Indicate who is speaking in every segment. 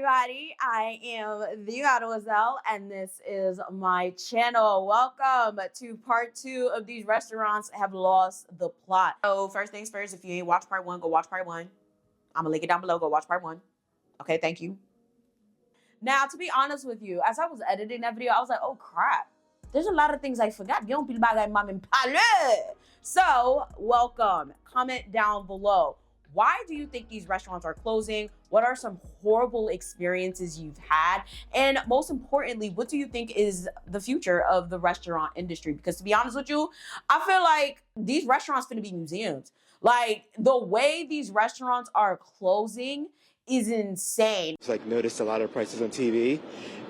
Speaker 1: everybody? I am the Mademoiselle, and this is my channel. Welcome to part 2 of These Restaurants Have Lost the Plot. So first things first, if you ain't watched part 1, go watch part 1. I'm gonna link it down below. Go watch part 1. Okay, thank you. Now, to be honest with you, as I was editing that video, I was like, oh crap, there's a lot of things I forgot. You don't feel bad, mom and parle. So welcome. Comment down below. Why do you think these restaurants are closing? What are some horrible experiences you've had? And most importantly, what do you think is the future of the restaurant industry? Because to be honest with you, I feel like these restaurants finna be museums. Like the way these restaurants are closing is insane.
Speaker 2: It's like noticed a lot of prices on TV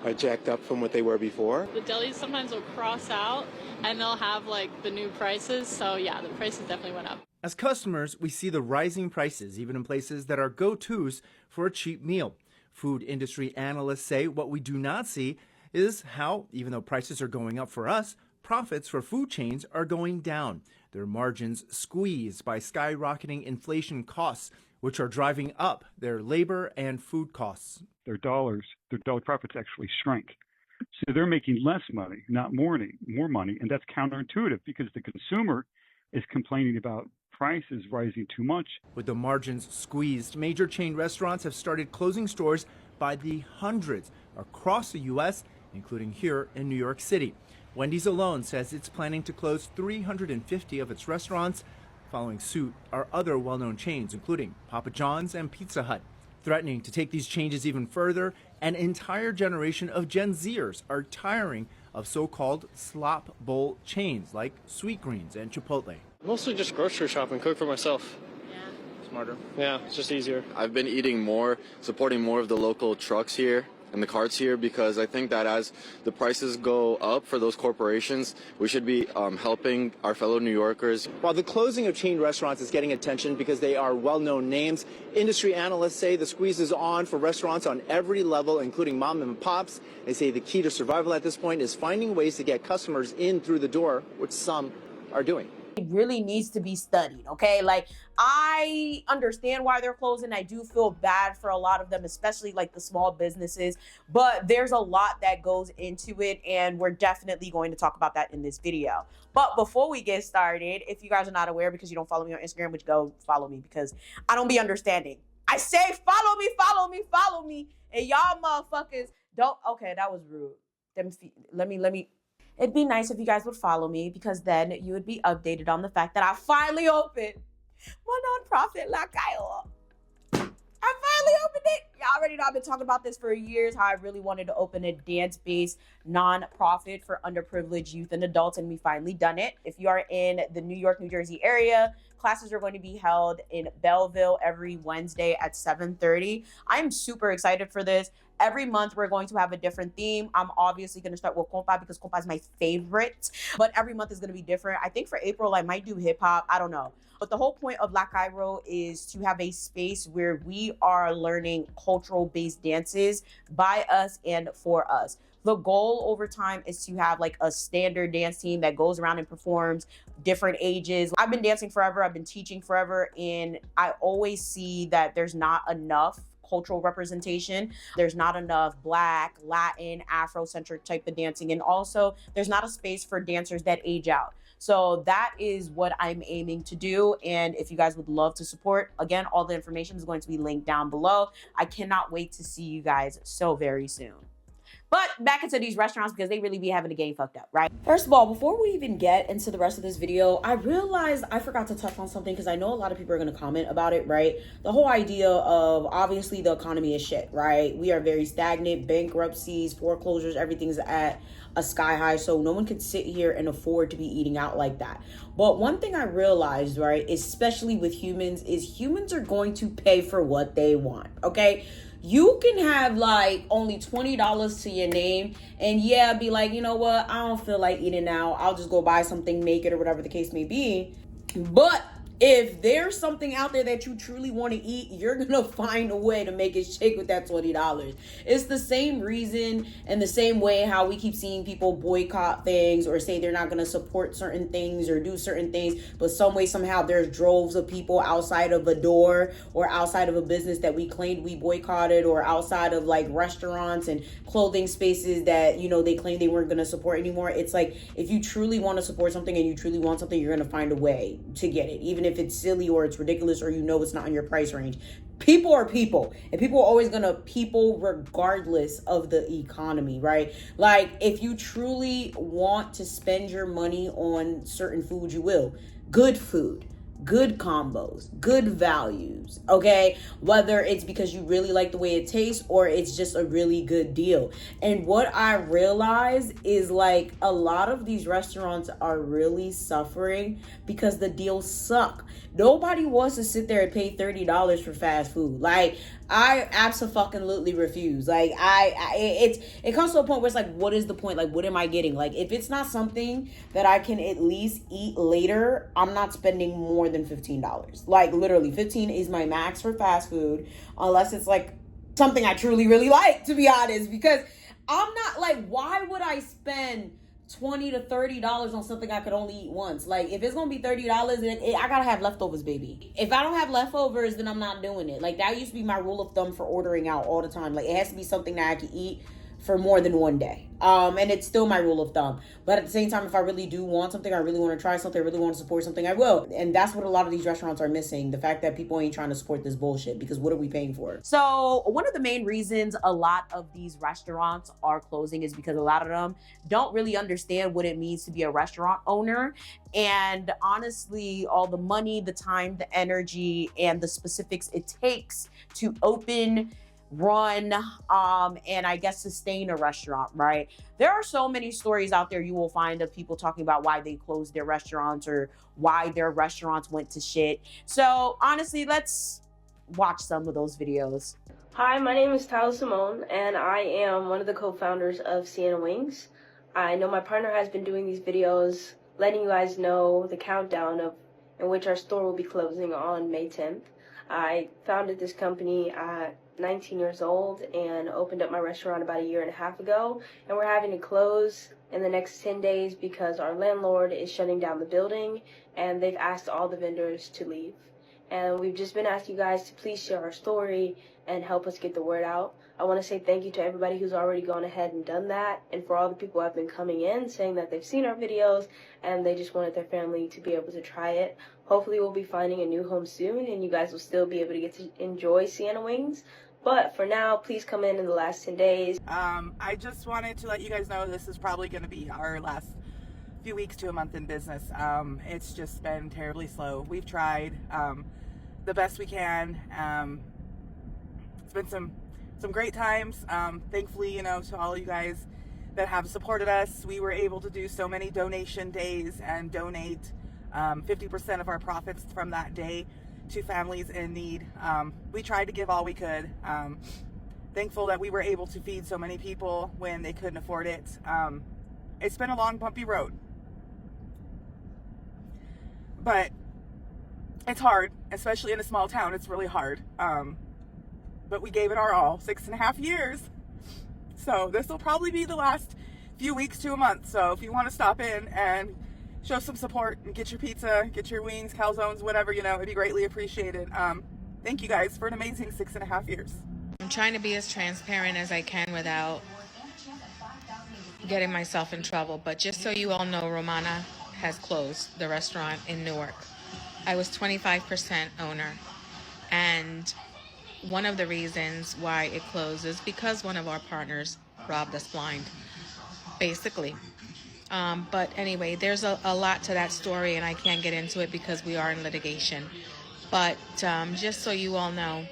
Speaker 2: are jacked up from what they were before.
Speaker 3: The delis sometimes will cross out and they'll have like the new prices. So yeah, the prices definitely went up.
Speaker 4: As customers, we see the rising prices, even in places that are go-tos for a cheap meal. Food industry analysts say what we do not see is how, even though prices are going up for us, profits for food chains are going down. Their margins squeezed by skyrocketing inflation costs, which are driving up their labor and food costs.
Speaker 5: Their dollar profits actually shrank. So they're making less money, not more money, and that's counterintuitive because the consumer is complaining about prices rising too much.
Speaker 4: With the margins squeezed, major chain restaurants have started closing stores by the hundreds across the U.S., including here in New York City. Wendy's alone says it's planning to close 350 of its restaurants. Following suit are other well-known chains, including Papa John's and Pizza Hut. Threatening to take these changes even further, an entire generation of Gen Zers are tiring of so-called slop bowl chains like Sweetgreens and Chipotle.
Speaker 6: Mostly just grocery shopping, cook for myself.
Speaker 4: Yeah. Smarter.
Speaker 6: Yeah, it's just easier.
Speaker 7: I've been eating more, supporting more of the local trucks here and the carts here because I think that as the prices go up for those corporations, we should be helping our fellow New Yorkers.
Speaker 8: While the closing of chain restaurants is getting attention because they are well-known names, industry analysts say the squeeze is on for restaurants on every level, including mom and pops. They say the key to survival at this point is finding ways to get customers in through the door, which some are doing.
Speaker 1: It really needs to be studied, okay? Like, I understand why they're closing. I do feel bad for a lot of them, especially like the small businesses, but there's a lot that goes into it, and we're definitely going to talk about that in this video. But before we get started, if you guys are not aware because you don't follow me on Instagram, which go follow me because I don't be understanding. I say follow me, follow me, follow me, and y'all motherfuckers don't. Okay, that was rude. Let me. It'd be nice if you guys would follow me because then you would be updated on the fact that I finally opened my nonprofit La Cayo. I finally opened it. Y'all already know I've been talking about this for years, how I really wanted to open a dance-based nonprofit for underprivileged youth and adults, and we finally done it. If you are in the New York, New Jersey area, classes are going to be held in Belleville every Wednesday at 7:30. I'm super excited for this. Every month, we're going to have a different theme. I'm obviously going to start with compa because compa is my favorite, but every month is going to be different. I think for April, I might do hip hop. I don't know. But the whole point of La Cairo is to have a space where we are learning cultural-based dances by us and for us. The goal over time is to have like a standard dance team that goes around and performs different ages. I've been dancing forever. I've been teaching forever. And I always see that there's not enough cultural representation. There's not enough Black, Latin, Afrocentric type of dancing. And also there's not a space for dancers that age out. So that is what I'm aiming to do. And if you guys would love to support, again, all the information is going to be linked down below. I cannot wait to see you guys so very soon. But back into these restaurants because they really be having the game fucked up, right? First of all, before we even get into the rest of this video, I realized I forgot to touch on something because I know a lot of people are going to comment about it, right? The whole idea of obviously the economy is shit, right? We are very stagnant, bankruptcies, foreclosures, everything's at a sky high. So no one can sit here and afford to be eating out like that. But one thing I realized, right, especially with humans, is humans are going to pay for what they want, okay? You can have like only $20 to your name and yeah, be like, you know what? I don't feel like eating now. I'll just go buy something, make it, or whatever the case may be. But If there's something out there that you truly want to eat, you're gonna find a way to make it shake with that $20. It's the same reason and the same way how we keep seeing people boycott things or say they're not gonna support certain things or do certain things, but some way, somehow there's droves of people outside of a door or outside of a business that we claimed we boycotted, or outside of like restaurants and clothing spaces that, you know, they claimed they weren't gonna support anymore. It's like, if you truly want to support something and you truly want something, you're gonna find a way to get it, even if it's silly or it's ridiculous or you know it's not in your price range. People are people, and people are always gonna people regardless of the economy, right? Like, if you truly want to spend your money on certain food, you will. Good food, good combos, good values, okay? Whether it's because you really like the way it tastes or it's just a really good deal. And what I realize is, like, a lot of these restaurants are really suffering because the deals suck. Nobody wants to sit there and pay $30 for fast food. Like, I absolutely refuse. Like, it comes to a point where it's like, what is the point? Like, what am I getting? Like, if it's not something that I can at least eat later, I'm not spending more than $15. Like, literally, 15 is my max for fast food, unless it's like something I truly really like, to be honest. Because I'm not like, why would I spend $20 to $30 on something I could only eat once? Like, if it's gonna be $30, I gotta have leftovers, baby. If I don't have leftovers, then I'm not doing it. Like, that used to be my rule of thumb for ordering out all the time. Like, it has to be something that I can eat for more than one day. And it's still my rule of thumb. But at the same time, if I really do want something, I really want to try something, I really want to support something, I will. And that's what a lot of these restaurants are missing. The fact that people ain't trying to support this bullshit, because what are we paying for? So one of the main reasons a lot of these restaurants are closing is because a lot of them don't really understand what it means to be a restaurant owner. And honestly, all the money, the time, the energy, and the specifics it takes to open, run, and I guess sustain a restaurant, right? There are so many stories out there you will find of people talking about why they closed their restaurants or why their restaurants went to shit. So honestly, let's watch some of those videos.
Speaker 9: Hi, my name is Tyler Simone, and I am one of the co-founders of Sienna Wings. I know my partner has been doing these videos, letting you guys know the countdown of in which our store will be closing on May 10th. I founded this company at 19 years old and opened up my restaurant about a year and a half ago, and we're having to close in the next 10 days because our landlord is shutting down the building and they've asked all the vendors to leave. And we've just been asking you guys to please share our story and help us get the word out. I want to say thank you to everybody who's already gone ahead and done that, and for all the people who have been coming in saying that they've seen our videos and they just wanted their family to be able to try it. Hopefully we'll be finding a new home soon and you guys will still be able to get to enjoy Sienna Wings. But for now, please come in the last 10 days.
Speaker 10: I just wanted to let you guys know this is probably going to be our last few weeks to a month in business. It's just been terribly slow. We've tried the best we can. It's been some great times. Thankfully, you know, to all you guys that have supported us, we were able to do so many donation days and donate 50% of our profits from that day to families in need. We tried to give all we could. Thankful that we were able to feed so many people when they couldn't afford it. It's been a long, bumpy road, but it's hard, especially in a small town. It's really hard. But we gave it our all, 6.5 years. So this will probably be the last few weeks to a month. So if you want to stop in and show some support and get your pizza, get your wings, calzones, whatever, you know, it'd be greatly appreciated. Thank you guys for an amazing 6.5 years.
Speaker 11: I'm trying to be as transparent as I can without getting myself in trouble. But just so you all know, Romana has closed the restaurant in Newark. I was 25% owner. And one of the reasons why it closed is because one of our partners robbed us blind, basically. But anyway, there's a lot to that story, and I can't get into it because we are in litigation. But just so you all know,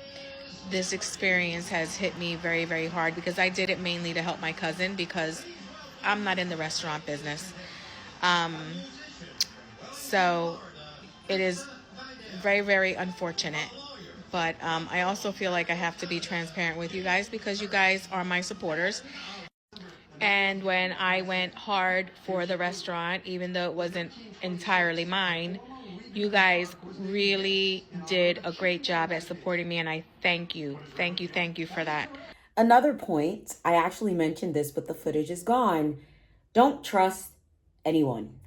Speaker 11: this experience has hit me very, very hard because I did it mainly to help my cousin because I'm not in the restaurant business. So it is very, very unfortunate. But I also feel like I have to be transparent with you guys because you guys are my supporters. And when I went hard for the restaurant, even though it wasn't entirely mine, You guys really did a great job at supporting me, and I thank you. Thank you, thank you for that.
Speaker 1: Another point, I actually mentioned this, but the footage is gone. Don't trust anyone.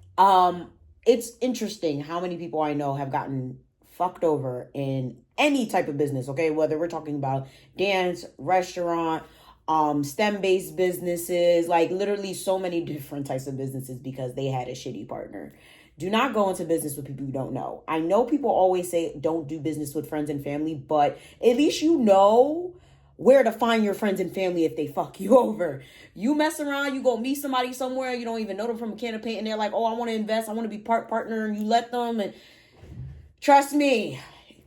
Speaker 1: It's interesting how many people I know have gotten fucked over in any type of business, okay? Whether we're talking about dance, restaurant, STEM-based businesses, like literally so many different types of businesses because they had a shitty partner. Do not go into business with people you don't know. I know people always say don't do business with friends and family, but at least you know where to find your friends and family if they fuck you over. You mess around, you go meet somebody somewhere, you don't even know them from a can of paint, and they're like, oh, I want to invest, I want to be partner, and you let them. And trust me,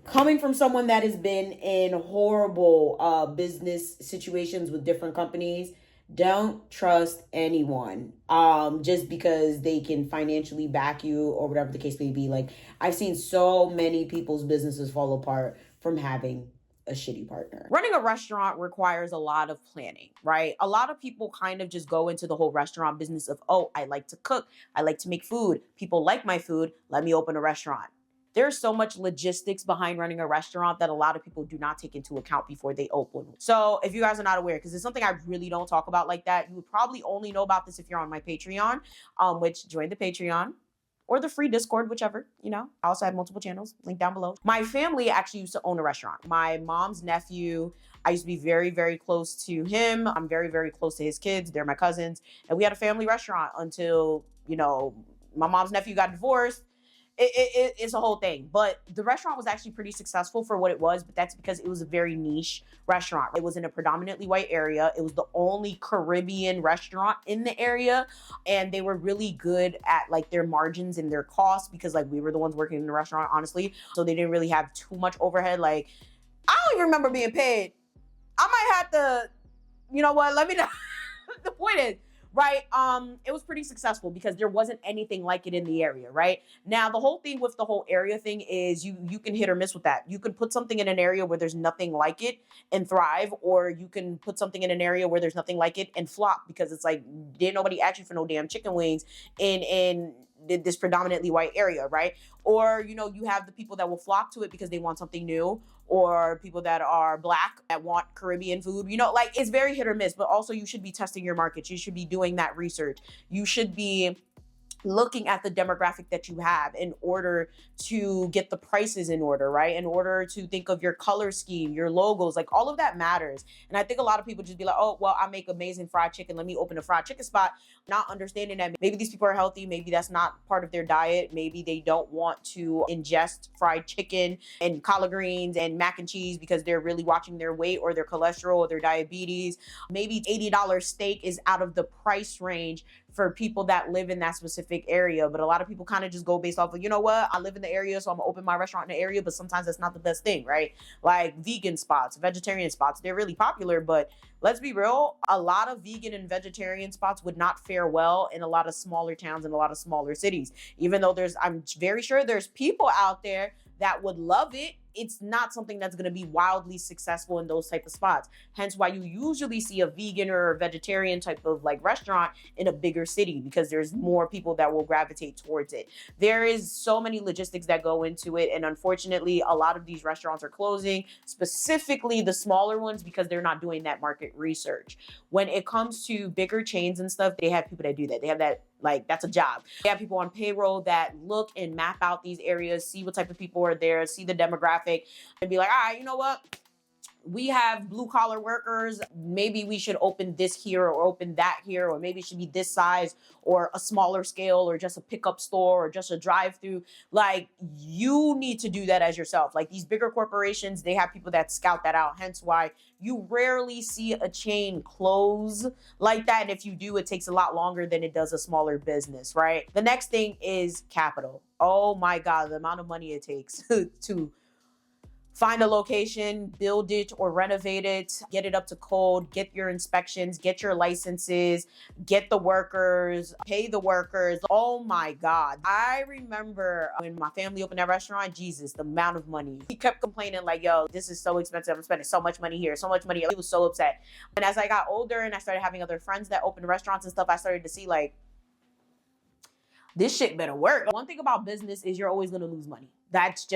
Speaker 1: coming from someone that has been in horrible business situations with different companies, don't trust anyone just because they can financially back you or whatever the case may be. Like, I've seen so many people's businesses fall apart from having a shitty partner. Running a restaurant requires a lot of planning, right? A lot of people kind of just go into the whole restaurant business of, oh, I like to cook, I like to make food, people like my food, let me open a restaurant. There's so much logistics behind running a restaurant that a lot of people do not take into account before they open. So if you guys are not aware, because it's something I really don't talk about like that, you would probably only know about this if you're on my Patreon, which join the Patreon or the free Discord, whichever, you know. I also have multiple channels, link down below. My family actually used to own a restaurant. My mom's nephew, I used to be very, very close to him. I'm very, very close to his kids. They're my cousins. And we had a family restaurant until, you know, my mom's nephew got divorced. It's a whole thing, but the restaurant was actually pretty successful for what it was, but that's because it was a very niche restaurant. It was in a predominantly white area. It was the only Caribbean restaurant in the area, and they were really good at like their margins and their costs because like we were the ones working in the restaurant, honestly. So they didn't really have too much overhead. Like, I don't even remember being paid. I might have to, you know what, let me know. The point is, right, it was pretty successful because there wasn't anything like it in the area, right? Now, the whole thing with the whole area thing is you can hit or miss with that. You can put something in an area where there's nothing like it and thrive, or you can put something in an area where there's nothing like it and flop because it's like, didn't nobody ask you for no damn chicken wings in this predominantly white area, right? Or, you know, you have the people that will flock to it because they want something new, or people that are Black that want Caribbean food. You know, like, it's very hit or miss, but also you should be testing your markets. You should be doing that research. You should be looking at the demographic that you have in order to get the prices in order, right? In order to think of your color scheme, your logos, like all of that matters. And I think a lot of people just be like, oh, well, I make amazing fried chicken, let me open a fried chicken spot, not understanding that maybe these people are healthy, maybe that's not part of their diet, maybe they don't want to ingest fried chicken and collard greens and mac and cheese because they're really watching their weight or their cholesterol or their diabetes. Maybe $80 steak is out of the price range for people that live in that specific area. But a lot of people kind of just go based off of, you know what, I live in the area, so I'm gonna open my restaurant in the area, but sometimes that's not the best thing, right? Like vegan spots, vegetarian spots, they're really popular, but let's be real, a lot of vegan and vegetarian spots would not fare well in a lot of smaller towns and a lot of smaller cities. Even though I'm very sure there's people out there that would love it, it's not something that's going to be wildly successful in those type of spots. Hence why you usually see a vegan or a vegetarian type of like restaurant in a bigger city because there's more people that will gravitate towards it. There is so many logistics that go into it. And unfortunately, a lot of these restaurants are closing, specifically the smaller ones, because they're not doing that market research. When it comes to bigger chains and stuff, they have people that do that. They have that, like, that's a job. They have people on payroll that look and map out these areas, see what type of people are there, see the demographic, and be like, all right, you know what? We have blue collar workers. Maybe we should open this here or open that here, or maybe it should be this size or a smaller scale or just a pickup store or just a drive-through. Like, you need to do that as yourself. Like, these bigger corporations, they have people that scout that out. Hence why you rarely see a chain close like that. And if you do, it takes a lot longer than it does a smaller business, right? The next thing is capital. Oh my God, the amount of money it takes to find a location, build it or renovate it, get it up to code, get your inspections, get your licenses, get the workers, pay the workers. Oh my God. I remember when my family opened that restaurant, Jesus, the amount of money. He kept complaining like, yo, this is so expensive. I'm spending so much money here, so much money. He was so upset. And as I got older and I started having other friends that opened restaurants and stuff, I started to see like, this shit better work. One thing about business is you're always gonna lose money. That's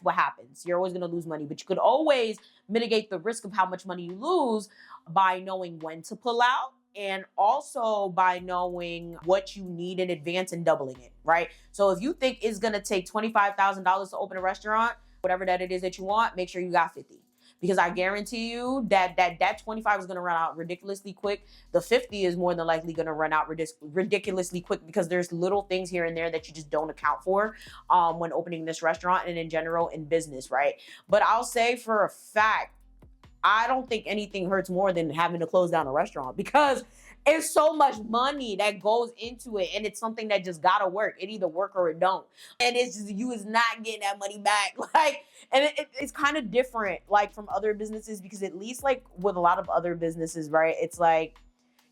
Speaker 1: what happens. You're always gonna lose money, but you could always mitigate the risk of how much money you lose by knowing when to pull out and also by knowing what you need in advance and doubling it, right? So if you think it's gonna take $25,000 to open a restaurant, whatever that it is that you want, make sure you got 50. Because I guarantee you that 25 is going to run out ridiculously quick. The 50 is more than likely going to run out ridiculously quick because there's little things here and there that you just don't account for when opening this restaurant and in general in business, right? But I'll say for a fact, I don't think anything hurts more than having to close down a restaurant because it's so much money that goes into it and it's something that just gotta work. It either work or it don't. And it's just, you is not getting that money back. Like, and it's kind of different like from other businesses because at least like with a lot of other businesses, right? It's like,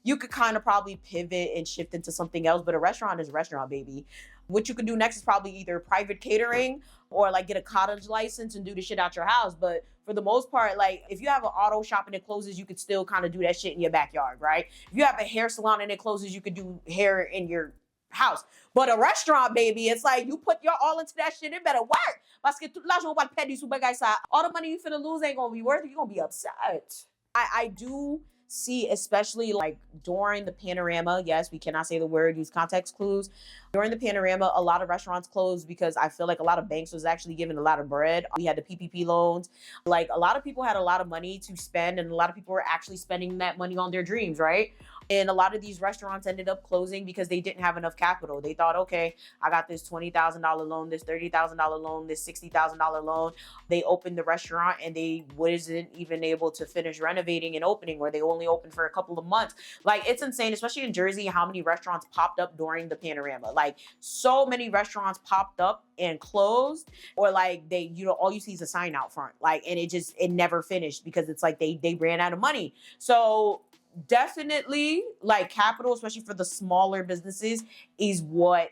Speaker 1: you could kind of probably pivot and shift into something else, but a restaurant is a restaurant, baby. What you could do next is probably either private catering or like get a cottage license and do the shit out your house. But for the most part, like if you have an auto shop and it closes, you could still kind of do that shit in your backyard, right? If you have a hair salon and it closes, you could do hair in your house. But a restaurant, baby, it's like you put your all into that shit, it better work. Parce que tout l'argent va perdre sous bagay sa. All the money you finna lose ain't gonna be worth it. You're gonna be upset. I do see, especially like during the panorama, yes, we cannot say the word, use context clues. During the panorama, a lot of restaurants closed because I feel like a lot of banks was actually giving a lot of bread. We had the PPP loans. Like a lot of people had a lot of money to spend and a lot of people were actually spending that money on their dreams, right? And a lot of these restaurants ended up closing because they didn't have enough capital. They thought, okay, I got this $20,000 loan, this $30,000 loan, this $60,000 loan. They opened the restaurant and they wasn't even able to finish renovating and opening, or they only opened for a couple of months. Like, it's insane, especially in Jersey, how many restaurants popped up during the panorama. Like, so many restaurants popped up and closed, or like they, you know, all you see is a sign out front. Like, and it never finished because it's like they ran out of money. So definitely like capital, especially for the smaller businesses, is what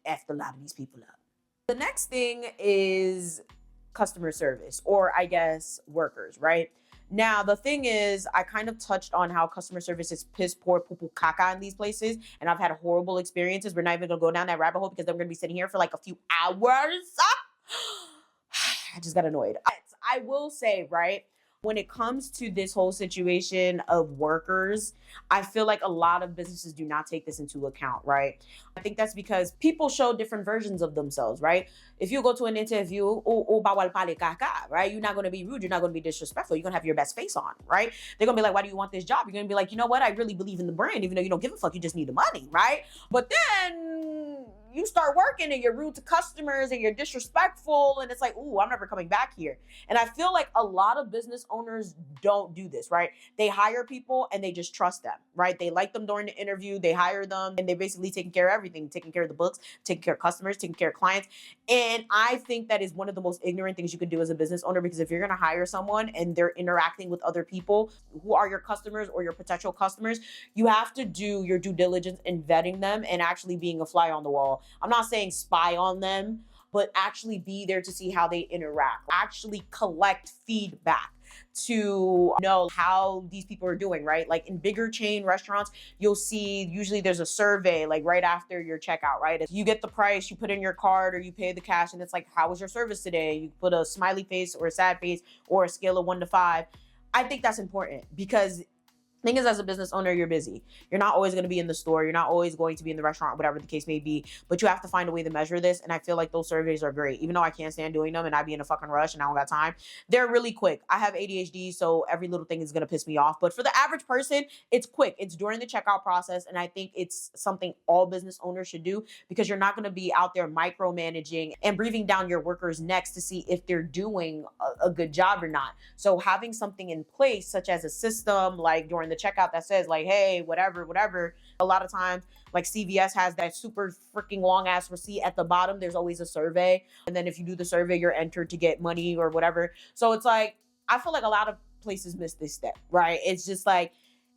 Speaker 1: effed a lot of these people up. The next thing is customer service, or I guess workers, right? Now, the thing is, I kind of touched on how customer service is piss poor, poo poo caca in these places. And I've had horrible experiences. We're not even gonna go down that rabbit hole because I'm gonna be sitting here for like a few hours. I just got annoyed. I will say, right? When it comes to this whole situation of workers, I feel like a lot of businesses do not take this into account, right? I think that's because people show different versions of themselves, right? If you go to an interview, right? You're not going to be rude. You're not going to be disrespectful. You're going to have your best face on, right? They're going to be like, why do you want this job? You're going to be like, you know what? I really believe in the brand, even though you don't give a fuck. You just need the money, right? But then you start working and you're rude to customers and you're disrespectful. And it's like, ooh, I'm never coming back here. And I feel like a lot of business owners don't do this, right? They hire people and they just trust them, right? They like them during the interview. They hire them and they're basically taking care of everything, taking care of the books, taking care of customers, taking care of clients. And I think that is one of the most ignorant things you could do as a business owner, because if you're going to hire someone and they're interacting with other people who are your customers or your potential customers, you have to do your due diligence in vetting them and actually being a fly on the wall. I'm not saying spy on them, but actually be there to see how they interact, actually collect feedback to know how these people are doing, right? Like in bigger chain restaurants, you'll see usually there's a survey like right after your checkout, right? If you get the price, you put in your card or you pay the cash and it's like, how was your service today? You put a smiley face or a sad face or a scale of 1 to 5. I think that's important because thing is, as a business owner, you're busy. You're not always going to be in the store. You're not always going to be in the restaurant, whatever the case may be. But you have to find a way to measure this. And I feel like those surveys are great. Even though I can't stand doing them and I be in a fucking rush and I don't got time, they're really quick. I have ADHD, so every little thing is going to piss me off. But for the average person, it's quick. It's during the checkout process. And I think it's something all business owners should do, because you're not going to be out there micromanaging and breathing down your workers' necks to see if they're doing a good job or not. So having something in place, such as a system like during the checkout that says like, hey, whatever. A lot of times, like CVS has that super freaking long ass receipt at the bottom. There's always a survey. And then if you do the survey, you're entered to get money or whatever. So it's like, I feel like a lot of places miss this step, right? It's just like,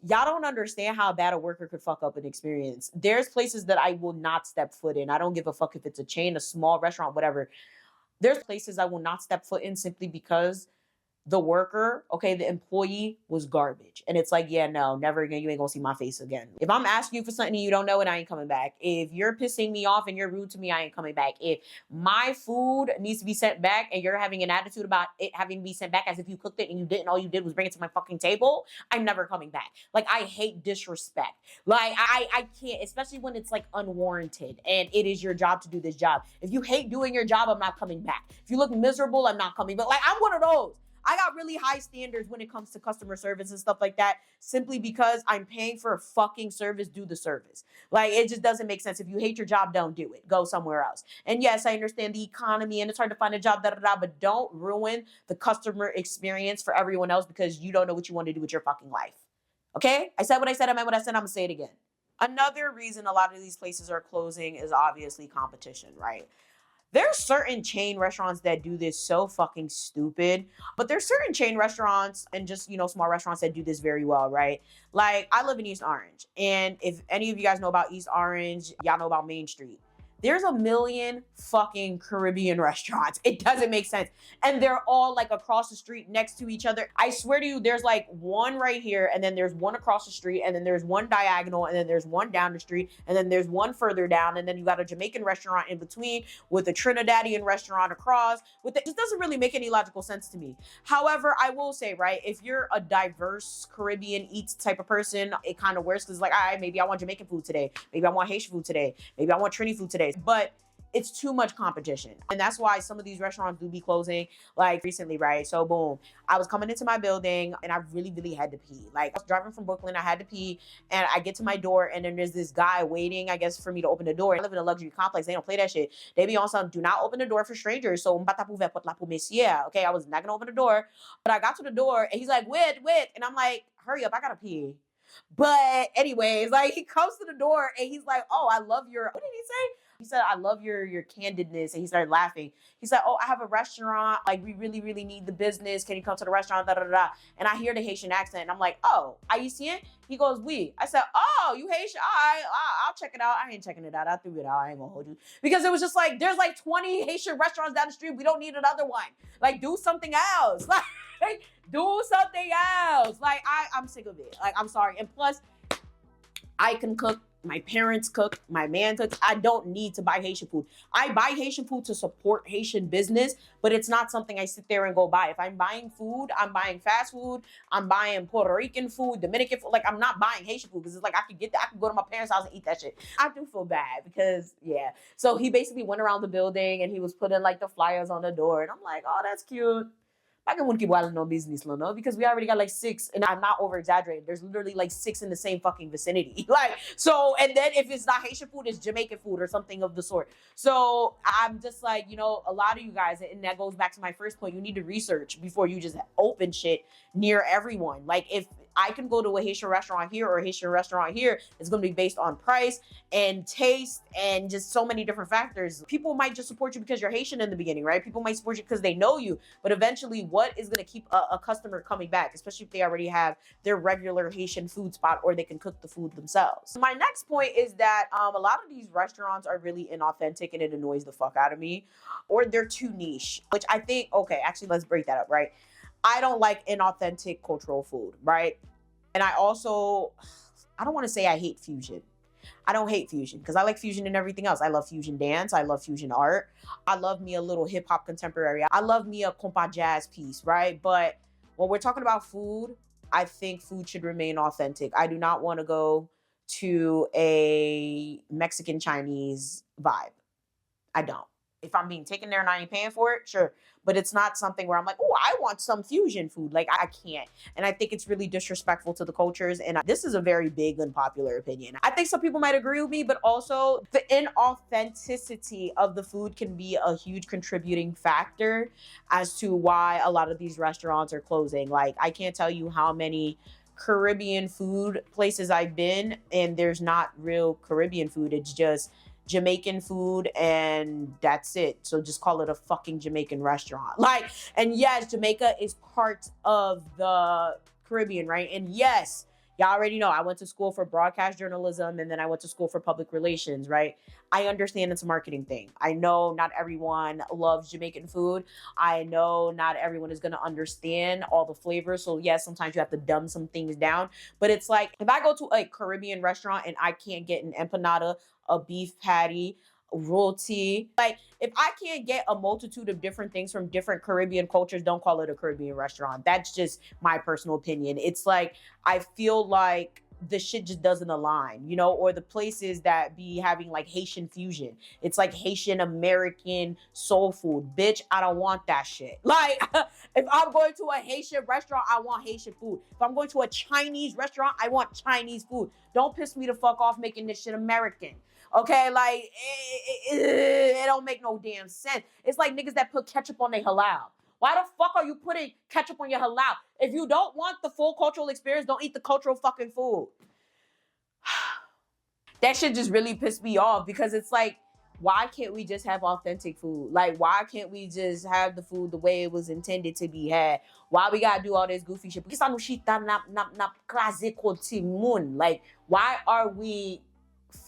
Speaker 1: y'all don't understand how bad a worker could fuck up an experience. There's places that I will not step foot in. I don't give a fuck if it's a chain, a small restaurant, whatever. There's places I will not step foot in simply because the worker, okay, the employee was garbage. And it's like, yeah, no, never again. You ain't gonna see my face again. If I'm asking you for something you don't know and I ain't coming back. If you're pissing me off and you're rude to me, I ain't coming back. If my food needs to be sent back and you're having an attitude about it having to be sent back as if you cooked it and you didn't, all you did was bring it to my fucking table, I'm never coming back. Like, I hate disrespect. Like, I can't, especially when it's like unwarranted and it is your job to do this job. If you hate doing your job, I'm not coming back. If you look miserable, I'm not coming back. Like, I'm one of those. I got really high standards when it comes to customer service and stuff like that, simply because I'm paying for a fucking service, do the service. Like, it just doesn't make sense. If you hate your job, don't do it. Go somewhere else. And yes, I understand the economy and it's hard to find a job, but don't ruin the customer experience for everyone else because you don't know what you want to do with your fucking life. Okay? I said what I said, I meant what I said, I'm gonna say it again. Another reason a lot of these places are closing is obviously competition, right? There's certain chain restaurants that do this so fucking stupid, but there's certain chain restaurants and just, small restaurants that do this very well, right? Like, I live in East Orange, and if any of you guys know about East Orange, y'all know about Main Street. There's a million fucking Caribbean restaurants. It doesn't make sense. And they're all like across the street next to each other. I swear to you, there's like one right here, and then there's one across the street, and then there's one diagonal, and then there's one down the street, and then there's one further down, and then you got a Jamaican restaurant in between with a Trinidadian restaurant across. It just doesn't really make any logical sense to me. However, I will say, right, if you're a diverse Caribbean eats type of person, it kind of works because like, all right, maybe I want Jamaican food today. Maybe I want Haitian food today. Maybe I want Trini food today. But it's too much competition. And that's why some of these restaurants do be closing, like recently, right? So boom, I was coming into my building and I really, really had to pee. Like, I was driving from Brooklyn, I had to pee, and I get to my door and then there's this guy waiting, I guess, for me to open the door. I live in a luxury complex, they don't play that shit. They be on some, do not open the door for strangers. So, okay, I was not gonna open the door, but I got to the door and he's like, wait. And I'm like, hurry up, I gotta pee. But anyways, like, he comes to the door and he's like, oh, I love your, what did he say? He said, I love your candidness. And he started laughing. He said, oh, I have a restaurant. Like, we really, really need the business. Can you come to the restaurant? Da, da, da, da. And I hear the Haitian accent. And I'm like, oh, are you seeing? He goes, oui. I said, oh, you Haitian? All right, I'll check it out. I ain't checking it out. I threw it out. I ain't gonna hold you. Because it was just like, there's like 20 Haitian restaurants down the street. We don't need another one. Like, do something else. Like, do something else. Like, I'm sick of it. Like, I'm sorry. And plus, I can cook. My parents cook, my man cooks. I don't need to buy Haitian food. I buy Haitian food to support Haitian business, but it's not something I sit there and go buy. If I'm buying food, I'm buying fast food, I'm buying Puerto Rican food, Dominican food. Like, I'm not buying Haitian food because it's like I could go to my parents' house and eat that shit. I do feel bad because, yeah. So he basically went around the building and he was putting like the flyers on the door. And I'm like, oh, that's cute. I can keep wild no business, no, because we already got like 6, and I'm not over exaggerating. There's literally like 6 in the same fucking vicinity. Like, so, and then if it's not Haitian food, it's Jamaican food or something of the sort. So I'm just like, a lot of you guys, and that goes back to my first point, you need to research before you just open shit near everyone. Like, if I can go to a Haitian restaurant here or a Haitian restaurant here, it's going to be based on price and taste and just so many different factors. People might just support you because you're Haitian in the beginning, right? People might support you because they know you, but eventually what is going to keep a customer coming back, especially if they already have their regular Haitian food spot or they can cook the food themselves. My next point is that a lot of these restaurants are really inauthentic and it annoys the fuck out of me, or they're too niche, which I think, okay, actually, let's break that up, right? I don't like inauthentic cultural food, right? And I don't want to say I hate fusion. I don't hate fusion because I like fusion and everything else. I love fusion dance. I love fusion art. I love me a little hip hop contemporary. I love me a compa jazz piece, right? But when we're talking about food, I think food should remain authentic. I do not want to go to a Mexican Chinese vibe. I don't. If I'm being taken there and I ain't paying for it, sure. But it's not something where I'm like, oh, I want some fusion food. Like, I can't. And I think it's really disrespectful to the cultures. And this is a very big, unpopular opinion. I think some people might agree with me, but also the inauthenticity of the food can be a huge contributing factor as to why a lot of these restaurants are closing. Like, I can't tell you how many Caribbean food places I've been, and there's not real Caribbean food. It's just Jamaican food and that's it. So just call it a fucking Jamaican restaurant. Like, and yes, Jamaica is part of the Caribbean, right? And yes, Y'all already know I went to school for broadcast journalism and then I went to school for public relations, right? I understand it's a marketing thing. I know not everyone loves Jamaican food. I know not everyone is going to understand all the flavors. So yes, sometimes you have to dumb some things down. But it's like, if I go to a Caribbean restaurant and I can't get an empanada, a beef patty, roti, like if I can't get a multitude of different things from different Caribbean cultures, don't call it a Caribbean restaurant. That's just my personal opinion. It's like, I feel like the shit just doesn't align, you know, or the places that be having like Haitian fusion. It's like Haitian American soul food. Bitch, I don't want that shit. Like, if I'm going to a Haitian restaurant, I want Haitian food. If I'm going to a Chinese restaurant, I want Chinese food. Don't piss me the fuck off making this shit American. Okay, like, it don't make no damn sense. It's like niggas that put ketchup on their halal. Why the fuck are you putting ketchup on your halal? If you don't want the full cultural experience, don't eat the cultural fucking food. That shit just really pissed me off because it's like, why can't we just have authentic food? Like, why can't we just have the food the way it was intended to be had? Why we gotta do all this goofy shit? Like, why are we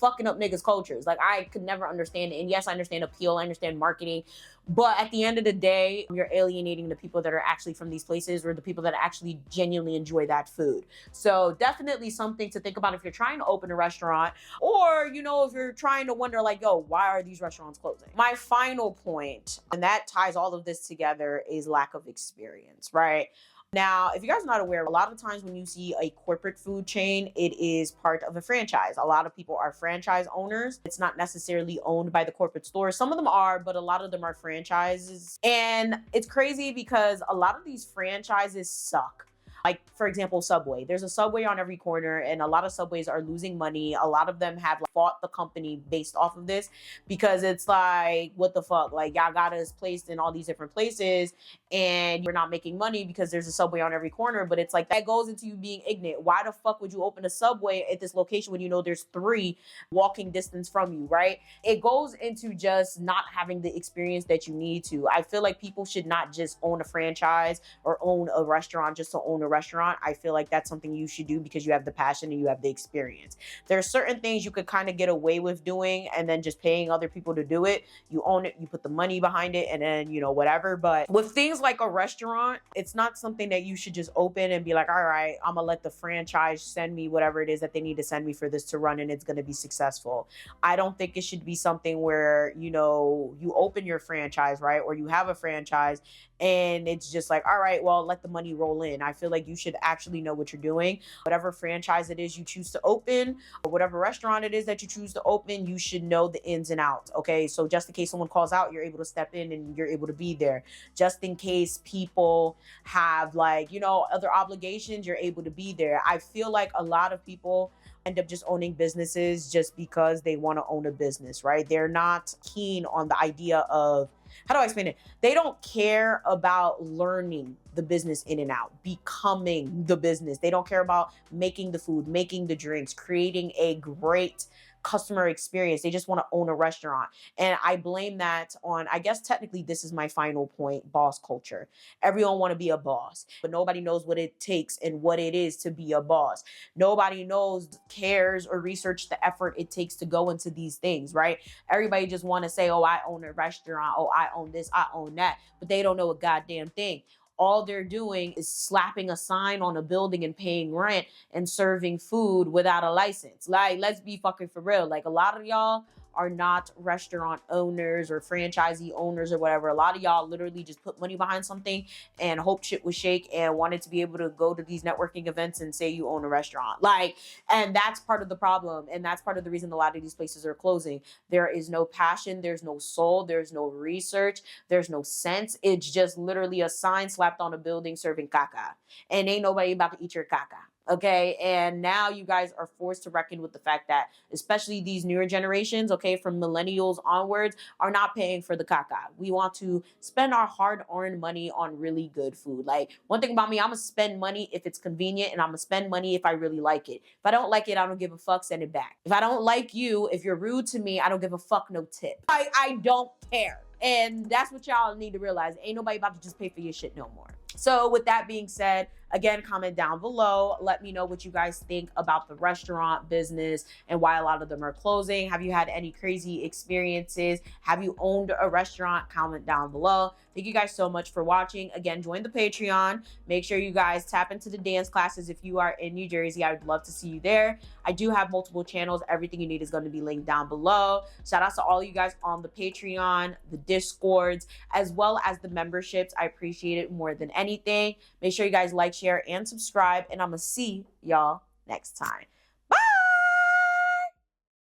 Speaker 1: fucking up niggas' cultures? Like, I could never understand it. And yes, I understand appeal, I understand marketing, but at the end of the day, you're alienating the people that are actually from these places or the people that actually genuinely enjoy that food. So definitely something to think about if you're trying to open a restaurant, or, you know, if you're trying to wonder like, yo, why are these restaurants closing? My final point, and that ties all of this together, is lack of experience, right? Now, if you guys are not aware, a lot of times when you see a corporate food chain, it is part of a franchise. A lot of people are franchise owners. It's not necessarily owned by the corporate store. Some of them are, but a lot of them are franchises. And it's crazy because a lot of these franchises suck. Like, for example, Subway. There's a Subway on every corner, and a lot of Subways are losing money. A lot of them have fought the company based off of this because it's like, what the fuck? Like, y'all got us placed in all these different places, and you're not making money because there's a Subway on every corner. But it's like, that goes into you being ignorant. Why the fuck would you open a Subway at this location when you know there's 3 walking distance from you, right? It goes into just not having the experience that you need to. I feel like people should not just own a franchise or own a restaurant just to own a restaurant. I feel like that's something you should do because you have the passion and you have the experience. There are certain things you could kind of get away with doing and then just paying other people to do it. You own it, you put the money behind it, and then, you know, whatever. But with things like a restaurant, it's not something that you should just open and be like, all right, I'm gonna let the franchise send me whatever it is that they need to send me for this to run and it's gonna be successful. I don't think it should be something where, you know, you open your franchise, right? Or you have a franchise and it's just like, all right, well, let the money roll in. I feel like you should actually know what you're doing. Whatever franchise it is you choose to open, or whatever restaurant it is that you choose to open, you should know the ins and outs, okay? So just in case someone calls out, you're able to step in and you're able to be there. Just in case people have, like, you know, other obligations, you're able to be there. I feel like a lot of people end up just owning businesses just because they want to own a business, right? They're not keen on the idea of, how do I explain it? They don't care about learning the business in and out, becoming the business. They don't care about making the food, making the drinks, creating a great customer experience. They just want to own a restaurant. And I blame that on, I guess technically this is my final point, boss culture. Everyone want to be a boss, but nobody knows what it takes and what it is to be a boss. Nobody knows, cares, or research the effort it takes to go into these things, right? Everybody just want to say, oh, I own a restaurant. Oh, I own this, I own that. But they don't know a goddamn thing. All they're doing is slapping a sign on a building and paying rent and serving food without a license. Like, let's be fucking for real. Like, a lot of y'all are not restaurant owners or franchisee owners or whatever. A lot of y'all literally just put money behind something and hope shit would shake and wanted to be able to go to these networking events and say you own a restaurant. Like, and that's part of the problem. And that's part of the reason a lot of these places are closing. There is no passion. There's no soul. There's no research. There's no sense. It's just literally a sign slapped on a building serving caca. And ain't nobody about to eat your caca. Okay, and now you guys are forced to reckon with the fact that especially these newer generations, okay, from millennials onwards, are not paying for the caca. We want to spend our hard-earned money on really good food. Like, one thing about me, I'm gonna spend money if it's convenient, and I'm gonna spend money if I really like it. If I don't like it, I don't give a fuck, send it back. If I don't like you, if you're rude to me, I don't give a fuck, no tip. I don't care. And that's what y'all need to realize. Ain't nobody about to just pay for your shit no more. So with that being said, Again, comment down below. Let me know what you guys think about the restaurant business and why a lot of them are closing. Have you had any crazy experiences? Have you owned a restaurant? Comment down below. Thank you guys so much for watching. Again, join the Patreon. Make sure you guys tap into the dance classes if you are in New Jersey. I would love to see you there. I do have multiple channels. Everything you need is going to be linked down below. Shout out to all you guys on the Patreon, the Discords, as well as the memberships. I appreciate it more than anything. Make sure you guys like, share, and subscribe. And I'm going to see y'all next time.